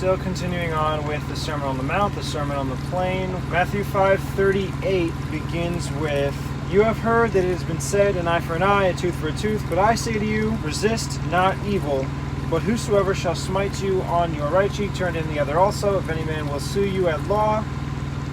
Still continuing on with the Sermon on the Mount, the Sermon on the Plain. Matthew 5:38 begins with, "You have heard that it has been said, an eye for an eye, a tooth for a tooth. But I say to you, resist not evil. But whosoever shall smite you on your right cheek, turn to him the other also. If any man will sue you at law,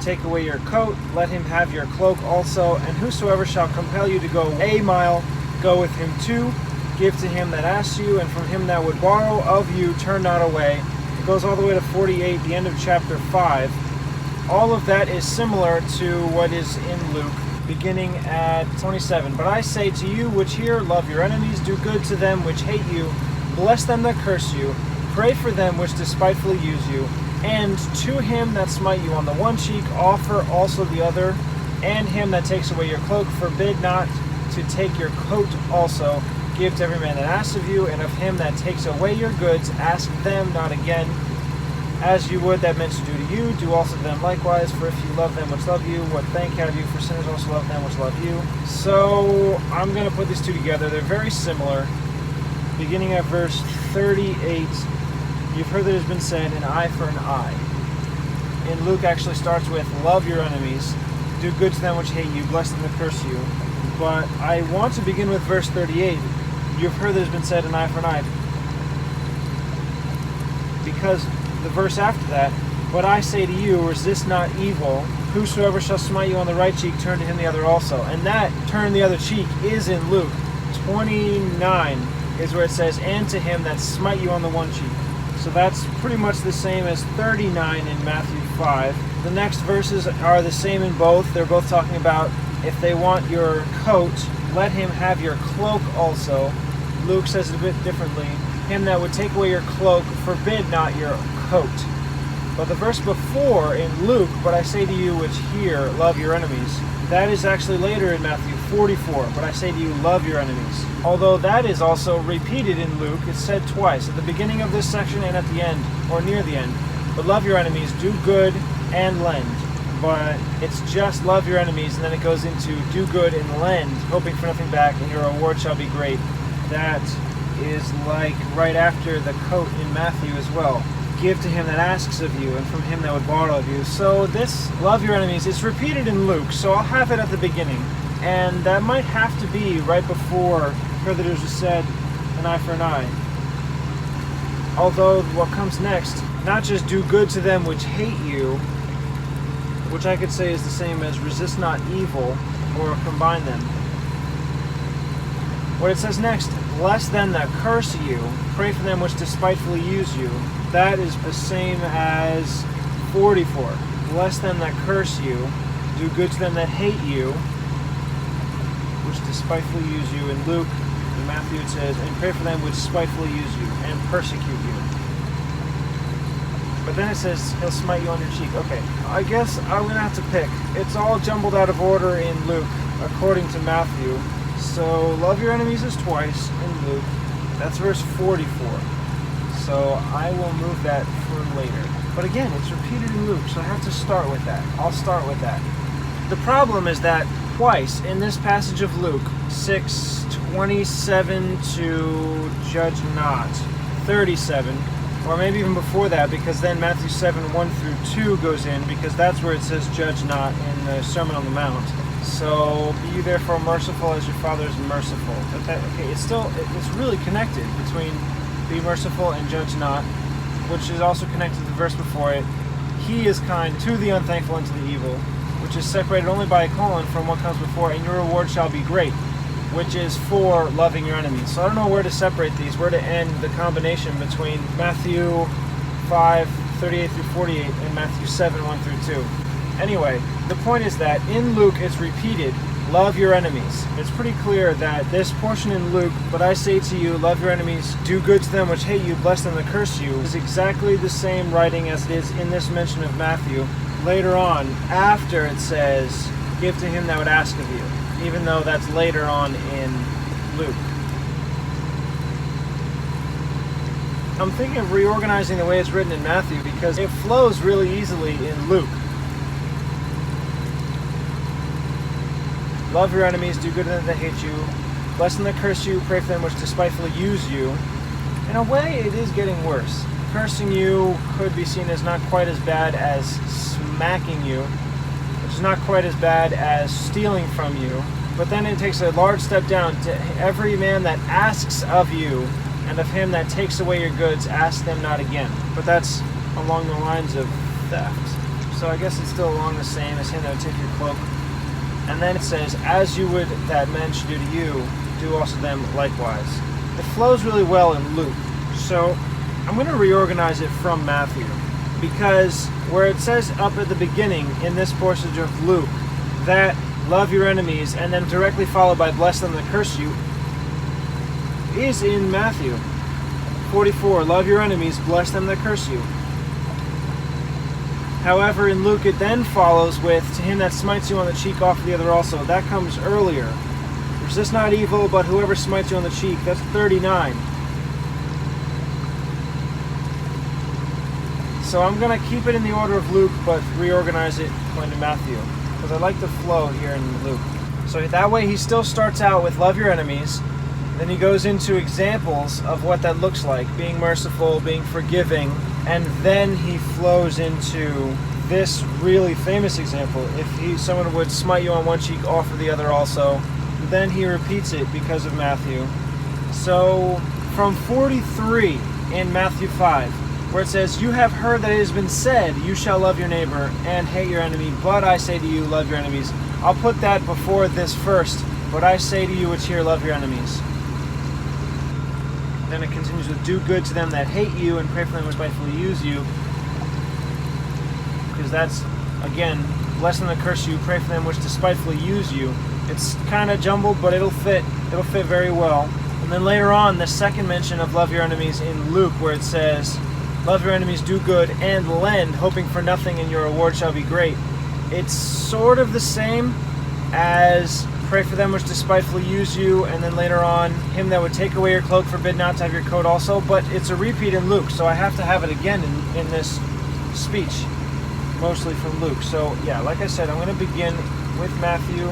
take away your coat, let him have your cloak also. And whosoever shall compel you to go a mile, go with him 2. Give to him that asks you, and from him that would borrow of you, turn not away." It goes all the way to 48, the end of chapter 5. All of that is similar to what is in Luke, beginning at 27. "But I say to you which hear, love your enemies, do good to them which hate you, bless them that curse you, pray for them which despitefully use you, and to him that smite you on the one cheek, offer also the other, and him that takes away your cloak, forbid not to take your coat also. Give to every man that asks of you, and of him that takes away your goods, ask them not again. As you would that men should do to you, do also to them likewise. For if you love them which love you, what thank have you? For sinners also love them which love you." So I'm going to put these two together. They're very similar. Beginning at verse 38, "You've heard that it has been said, an eye for an eye." And Luke actually starts with, "Love your enemies, do good to them which hate you, bless them that curse you." But I want to begin with verse 38. "You've heard that it has been said, an eye for an eye." Because the verse after that, "But I say to you, resist not evil. Whosoever shall smite you on the right cheek, turn to him the other also." And that turn the other cheek is in Luke 29, is where it says, "And to him that smite you on the one cheek." So that's pretty much the same as 39 in Matthew 5. The next verses are the same in both. They're both talking about if they want your coat, let him have your cloak also. Luke says it a bit differently. "Him that would take away your cloak, forbid not your coat." But the verse before in Luke, "But I say to you which hear, love your enemies," that is actually later in Matthew 44. "But I say to you, love your enemies." Although that is also repeated in Luke, it's said twice, at the beginning of this section and at the end, or near the end. "But love your enemies, do good, and lend." But it's just love your enemies, and then it goes into do good and lend, hoping for nothing back, and your reward shall be great. That is like right after the coat in Matthew as well. "Give to him that asks of you, and from him that would borrow of you." So this love your enemies is repeated in Luke, so I'll have it at the beginning. And that might have to be right before heard that it was said, an eye for an eye. Although what comes next, not just do good to them which hate you, which I could say is the same as resist not evil, or combine them. What it says next, bless them that curse you, pray for them which despitefully use you. That is the same as 44. Bless them that curse you, do good to them that hate you, which despitefully use you. In Luke, in Matthew it says, and pray for them which spitefully use you and persecute you. But then it says, he'll smite you on your cheek. Okay, I guess I'm going to have to pick. It's all jumbled out of order in Luke, according to Matthew. So, love your enemies is twice in Luke. That's verse 44. So, I will move that for later. But again, it's repeated in Luke, so I have to start with that. I'll start with that. The problem is that twice in this passage of Luke, 6:27 to judge not, 37, or maybe even before that, because then Matthew 7:1-2 goes in, because that's where it says judge not in the Sermon on the Mount. So, be you therefore merciful as your Father is merciful. But that, okay, it's really connected between be merciful and judge not, which is also connected to the verse before it. He is kind to the unthankful and to the evil, which is separated only by a colon from what comes before, and your reward shall be great, which is for loving your enemies. So I don't know where to separate these, where to end the combination between Matthew 5:38-48 and Matthew 7:1-2. Anyway, the point is that in Luke it's repeated, love your enemies. It's pretty clear that this portion in Luke, but I say to you, love your enemies, do good to them which hate you, bless them that curse you, is exactly the same writing as it is in this mention of Matthew. Later on, after it says, give to him that would ask of you, even though that's later on in Luke. I'm thinking of reorganizing the way it's written in Matthew because it flows really easily in Luke. Love your enemies, do good to them that hate you, bless them that curse you, pray for them which despitefully use you. In a way, it is getting worse. cursing you could be seen as not quite as bad as smacking you, which is not quite as bad as stealing from you. But then it takes a large step down to every man that asks of you, and of him that takes away your goods, ask them not again. But that's along the lines of theft. So I guess it's still along the same as him that would take your cloak. And then it says, as you would that men should do to you, do also them likewise. It flows really well in Luke. So I'm going to reorganize it from Matthew, because where it says up at the beginning in this portion of Luke that love your enemies and then directly followed by bless them that curse you is in Matthew 44, love your enemies, bless them that curse you. However, in Luke it then follows with, to him that smites you on the cheek, offer the other also. That comes earlier. Resist not evil, but whoever smites you on the cheek. That's 39. So I'm going to keep it in the order of Luke, but reorganize it going to Matthew, because I like the flow here in Luke. So that way he still starts out with love your enemies, then he goes into examples of what that looks like, being merciful, being forgiving, and then he flows into this really famous example. If someone would smite you on one cheek, offer the other also. Then he repeats it because of Matthew. So from 43 in Matthew 5, where it says, you have heard that it has been said, you shall love your neighbor and hate your enemy, but I say to you, love your enemies. I'll put that before this first, but I say to you which hear, love your enemies. Then it continues with, do good to them that hate you and pray for them which spitefully use you. Because that's, again, bless them that curse you, pray for them which despitefully use you. It's kind of jumbled, but it'll fit very well. And then later on, the second mention of love your enemies in Luke, where it says, love your enemies, do good, and lend, hoping for nothing, and your reward shall be great. It's sort of the same as pray for them which despitefully use you, and then later on, him that would take away your cloak, forbid not to have your coat also, but it's a repeat in Luke, so I have to have it again in this speech, mostly from Luke. So yeah, like I said, I'm going to begin with Matthew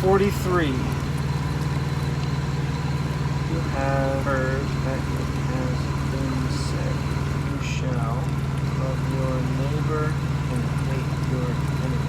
43. You have heard that it has been said, you shall love your neighbor and hate your enemy.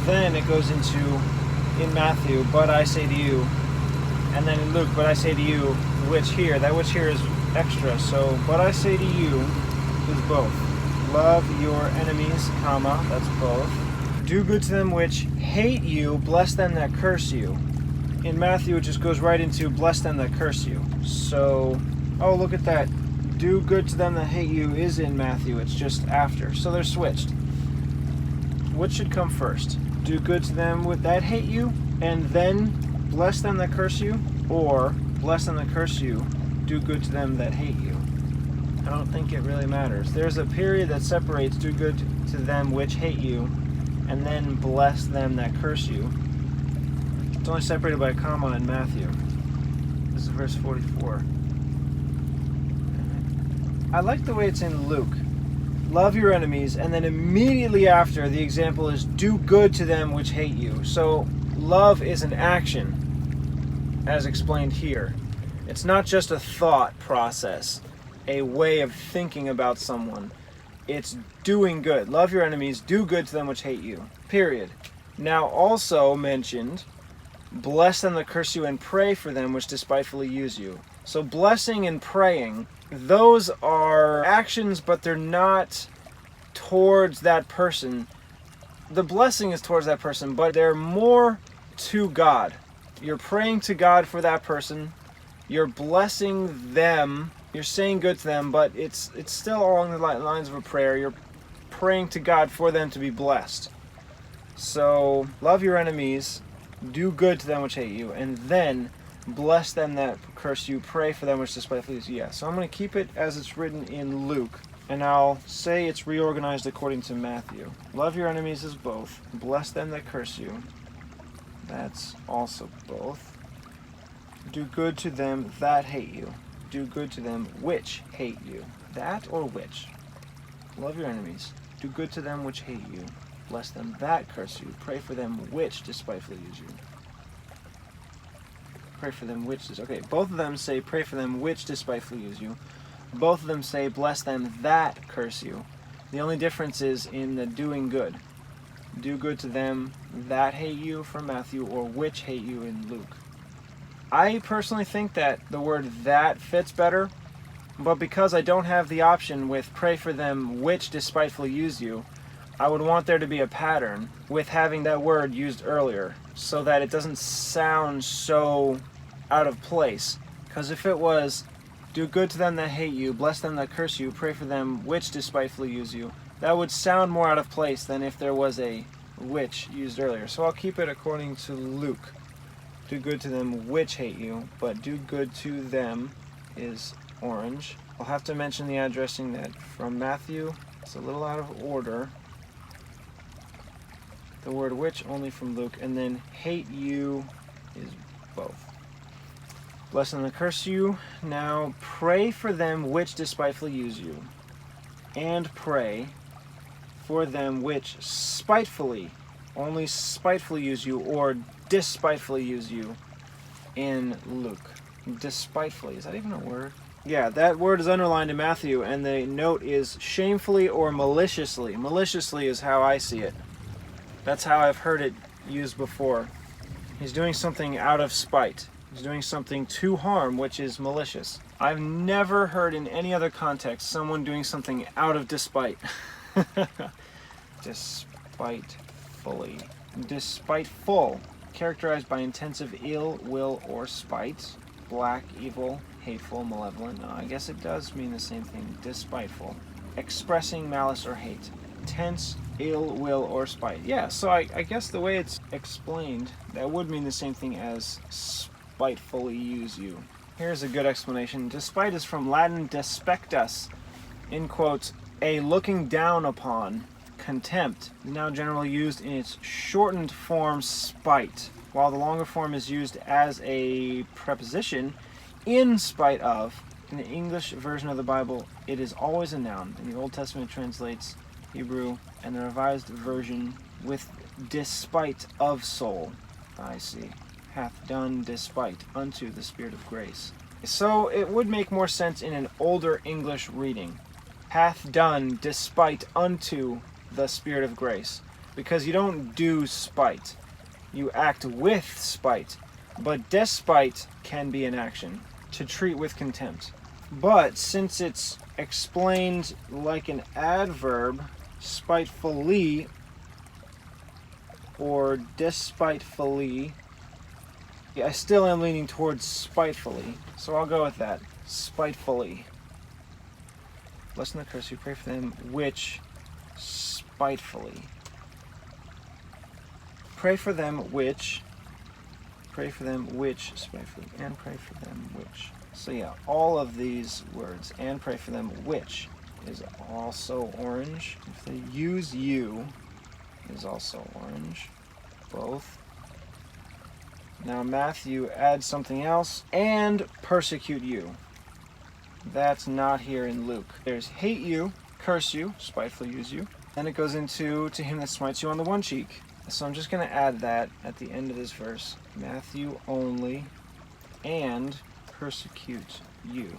Then it goes into, in Matthew, but I say to you, and then in Luke, but I say to you, which here, that which here is extra, so, but I say to you is both. Love your enemies, comma, that's both. Do good to them which hate you, bless them that curse you. In Matthew, it just goes right into bless them that curse you. So, oh, look at that. Do good to them that hate you is in Matthew. It's just after. So they're switched. What should come first? Do good to them that hate you, and then bless them that curse you? Or bless them that curse you, do good to them that hate you? I don't think it really matters. There's a period that separates do good to them which hate you, and then bless them that curse you. It's only separated by a comma in Matthew. This is verse 44. I like the way it's in Luke. Love your enemies, and then immediately after, the example is do good to them which hate you. So love is an action, as explained here. It's not just a thought process, a way of thinking about someone. It's doing good. Love your enemies, do good to them which hate you. Period. Now also mentioned, bless them that curse you and pray for them which despitefully use you. So blessing and praying, those are actions, but they're not towards that person. The blessing is towards that person, but they're more to God. You're praying to God for that person. You're blessing them. You're saying good to them, but it's still along the lines of a prayer. You're praying to God for them to be blessed. So love your enemies, do good to them which hate you, and then bless them that curse you, pray for them which despitefully use you. Yeah, so I'm going to keep it as it's written in Luke, and I'll say it's reorganized according to Matthew. Love your enemies is both. Bless them that curse you. That's also both. Do good to them that hate you. Do good to them which hate you. That or which. Love your enemies. Do good to them which hate you. Bless them that curse you. Pray for them which despitefully use you. Pray for them which... Okay, both of them say pray for them which despitefully use you. Both of them say, bless them that curse you. The only difference is in the doing good. Do good to them that hate you from Matthew, or which hate you in Luke. I personally think that the word that fits better, but because I don't have the option with pray for them which despitefully use you, I would want there to be a pattern with having that word used earlier so that it doesn't sound so out of place. Because if it was, do good to them that hate you, bless them that curse you, pray for them which despitefully use you, that would sound more out of place than if there was a which used earlier. So I'll keep it according to Luke. Do good to them which hate you, but do good to them is orange. I'll have to mention the addressing that from Matthew, it's a little out of order. The word which only from Luke, and then hate you is both. Bless them that curse you. Now pray for them which despitefully use you, and pray for them which spitefully, only spitefully use you, or despitefully use you in Luke. Despitefully, is that even a word? Yeah, that word is underlined in Matthew, and the note is shamefully or maliciously. Maliciously is how I see it. That's how I've heard it used before. He's doing something out of spite. He's doing something to harm, which is malicious. I've never heard in any other context someone doing something out of despite. Despitefully. Despiteful. Characterized by intensive ill will or spite. Black, evil, hateful, malevolent. No, I guess it does mean the same thing. Despiteful. Expressing malice or hate. Tense, ill will or spite. Yeah, so I guess the way it's explained, that would mean the same thing as spitefully use you. Here's a good explanation. Despite is from Latin despectus, in quotes, a looking down upon. Contempt is now generally used in its shortened form spite, while the longer form is used as a preposition in spite of. In the English version of the Bible, it is always a noun. In the Old Testament, it translates Hebrew, and the Revised Version with despite of soul. I see. Hath done despite unto the Spirit of grace. So it would make more sense in an older English reading. Hath done despite unto the Spirit of grace. Because you don't do spite. You act with spite. But despite can be an action. To treat with contempt. But since it's explained like an adverb, spitefully or despitefully, I still am leaning towards spitefully, so I'll go with that. Spitefully. Bless them that curse you, pray for them which spitefully. Pray for them which spitefully, and pray for them which. So yeah, all of these words, and pray for them which, is also orange. If they use you, is also orange. Both. Now Matthew adds something else, and persecute you. That's not here in Luke. There's hate you, curse you, spitefully use you. Then it goes into to him that smites you on the one cheek. So I'm just going to add that at the end of this verse. Matthew only, and persecute you.